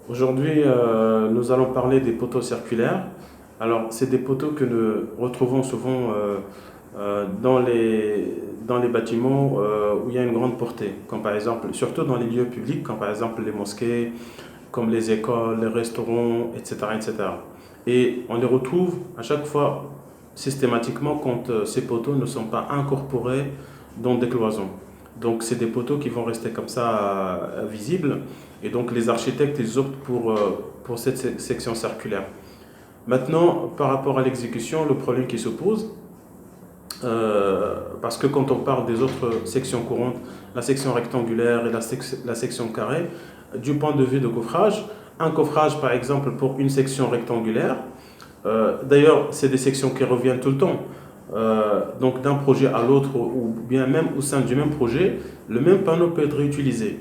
Aujourd'hui, nous allons parler des poteaux circulaires. Alors, c'est des poteaux que nous retrouvons souvent dans les bâtiments où il y a une grande portée, comme par exemple, surtout dans les lieux publics, comme par exemple les mosquées, comme les écoles, les restaurants, etc., etc. Et cetera. Et on les retrouve à chaque fois systématiquement quand ces poteaux ne sont pas incorporés dans des cloisons. Donc, c'est des poteaux qui vont rester comme ça visibles. Et donc, les architectes, ils optent pour cette section circulaire. Maintenant, par rapport à l'exécution, le problème qui se pose, parce que quand on parle des autres sections courantes, la section rectangulaire et la section carrée, du point de vue de coffrage, un coffrage par exemple pour une section rectangulaire, d'ailleurs c'est des sections qui reviennent tout le temps, donc d'un projet à l'autre ou bien même au sein du même projet, le même panneau peut être réutilisé.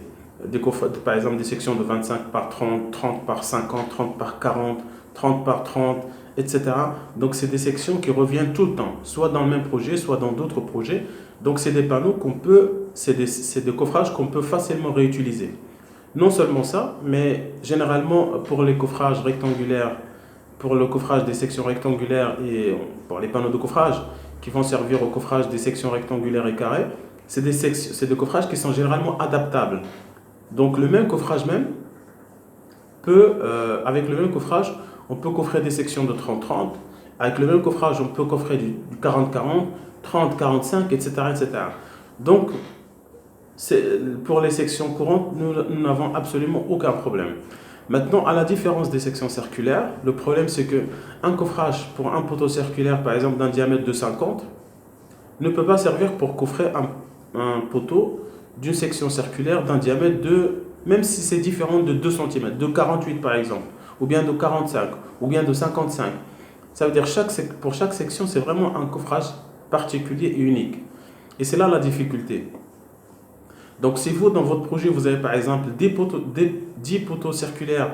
Par exemple des sections de 25 par 30, 30 par 50, 30 par 40, 30 par 30, etc. Donc c'est des sections qui reviennent tout le temps, soit dans le même projet, soit dans d'autres projets. Donc c'est des panneaux c'est des coffrages qu'on peut facilement réutiliser. Non seulement ça, mais généralement pour les coffrages rectangulaires, pour le coffrage des sections rectangulaires et pour les panneaux de coffrage qui vont servir au coffrage des sections rectangulaires et carrées, c'est des coffrages qui sont généralement adaptables. Donc le même coffrage même avec le même coffrage, on peut coffrer des sections de 30-30. Avec le même coffrage, on peut coffrer du 40-40, 30-45, etc., etc. Donc, pour les sections courantes, nous n'avons absolument aucun problème. Maintenant, à la différence des sections circulaires, le problème c'est que un coffrage pour un poteau circulaire, par exemple d'un diamètre de 50, ne peut pas servir pour coffrer un poteau d'une section circulaire d'un diamètre de, même si c'est différent de 2 cm, de 48 par exemple, ou bien de 45, ou bien de 55. Ça veut dire pour chaque section, c'est vraiment un coffrage particulier et unique. Et c'est là la difficulté. Donc si vous, dans votre projet, vous avez par exemple 10 poteaux circulaires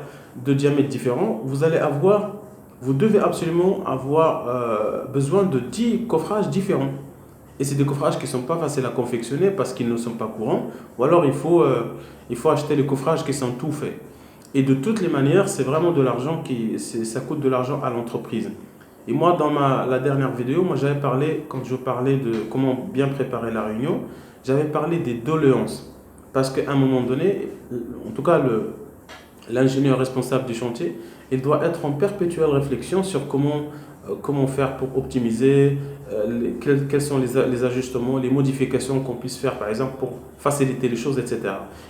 de diamètre différents, vous devez absolument avoir besoin de 10 coffrages différents. Et c'est des coffrages qui ne sont pas faciles à confectionner parce qu'ils ne sont pas courants. Ou alors il faut acheter les coffrages qui sont tout faits. Et de toutes les manières, c'est vraiment de l'argent ça coûte de l'argent à l'entreprise. Et moi, dans la dernière vidéo, moi j'avais parlé, quand je parlais de comment bien préparer la réunion, j'avais parlé des doléances. Parce qu'à un moment donné, en tout cas l'ingénieur responsable du chantier, il doit être en perpétuelle réflexion sur comment faire pour optimiser, quels sont les ajustements, les modifications qu'on puisse faire, par exemple, pour faciliter les choses, etc.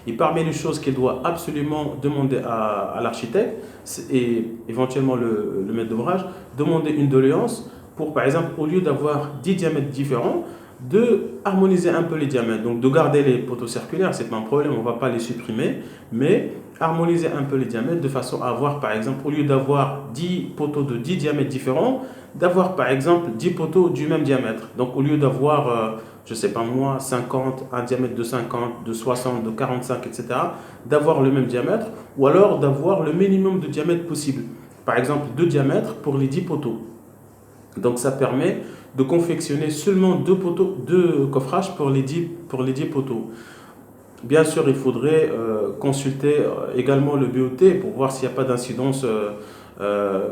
Et parmi les choses qu'il doit absolument demander à l'architecte et éventuellement le maître d'ouvrage, demander une doléance pour, par exemple, au lieu d'avoir 10 diamètres différents, de harmoniser un peu les diamètres, donc de garder les poteaux circulaires, c'est pas un problème, on ne va pas les supprimer, mais harmoniser un peu les diamètres de façon à avoir, par exemple, au lieu d'avoir 10 poteaux de 10 diamètres différents, d'avoir par exemple 10 poteaux du même diamètre. Donc au lieu d'avoir, je ne sais pas moi, 50, un diamètre de 50, de 60, de 45, etc., d'avoir le même diamètre, ou alors d'avoir le minimum de diamètre possible. Par exemple, 2 diamètres pour les 10 poteaux. Donc ça permet de confectionner seulement 2 coffrages pour les 10 poteaux. Bien sûr, il faudrait consulter également le BOT pour voir s'il n'y a pas d'incidence euh,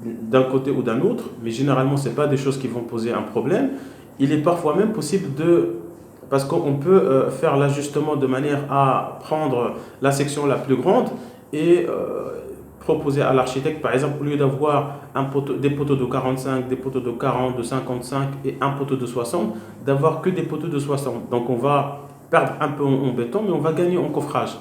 d'un côté ou d'un autre, mais généralement, ce n'est pas des choses qui vont poser un problème. Il est parfois même possible parce qu'on peut faire l'ajustement de manière à prendre la section la plus grande et proposer à l'architecte, par exemple, au lieu d'avoir des poteaux de 45, des poteaux de 40, de 55 et un poteau de 60, d'avoir que des poteaux de 60. Donc on va perdre un peu en béton, mais on va gagner en coffrage.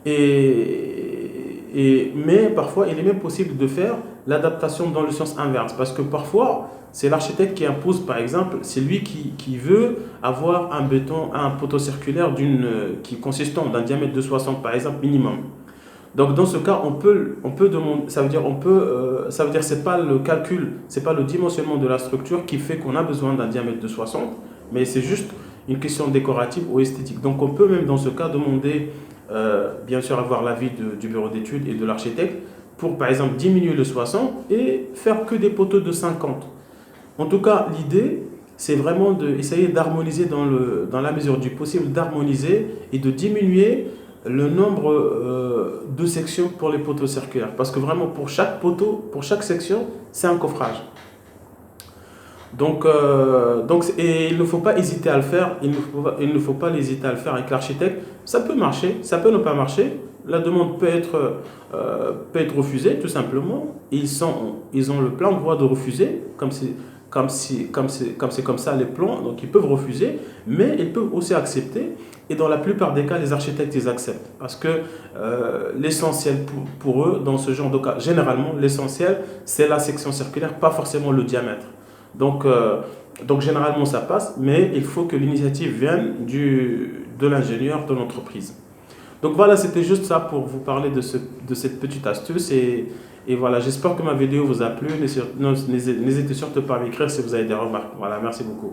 Mais parfois, il est même possible de faire l'adaptation dans le sens inverse, parce que parfois, c'est l'architecte qui impose, par exemple, c'est lui qui veut avoir un poteau circulaire qui consistant d'un diamètre de 60, par exemple, minimum. Donc dans ce cas, on peut demander, ça veut dire c'est pas le calcul, c'est pas le dimensionnement de la structure qui fait qu'on a besoin d'un diamètre de 60, mais c'est juste une question décorative ou esthétique. Donc on peut même dans ce cas demander, bien sûr avoir l'avis du bureau d'études et de l'architecte pour par exemple diminuer le 60 et faire que des poteaux de 50. En tout cas, l'idée, c'est vraiment d'essayer d'harmoniser dans la mesure du possible, d'harmoniser et de diminuer le nombre de sections pour les poteaux circulaires. Parce que vraiment, pour chaque poteau, pour chaque section, c'est un coffrage. Et il ne faut pas hésiter à le faire, il ne faut pas hésiter à le faire avec l'architecte. Ça peut marcher, ça peut ne pas marcher. La demande peut être refusée, tout simplement. Ils ont le plein droit de refuser, c'est comme ça les plans, donc ils peuvent refuser, mais ils peuvent aussi accepter. Et dans la plupart des cas, les architectes, ils acceptent. Parce que l'essentiel pour eux, dans ce genre de cas, généralement, l'essentiel, c'est la section circulaire, pas forcément le diamètre. Donc, euh, donc généralement ça passe, mais il faut que l'initiative vienne de l'ingénieur de l'entreprise. Donc voilà, c'était juste ça pour vous parler de cette petite astuce. Et voilà, j'espère que ma vidéo vous a plu. N'hésitez surtout pas à m'écrire si vous avez des remarques. Voilà, merci beaucoup.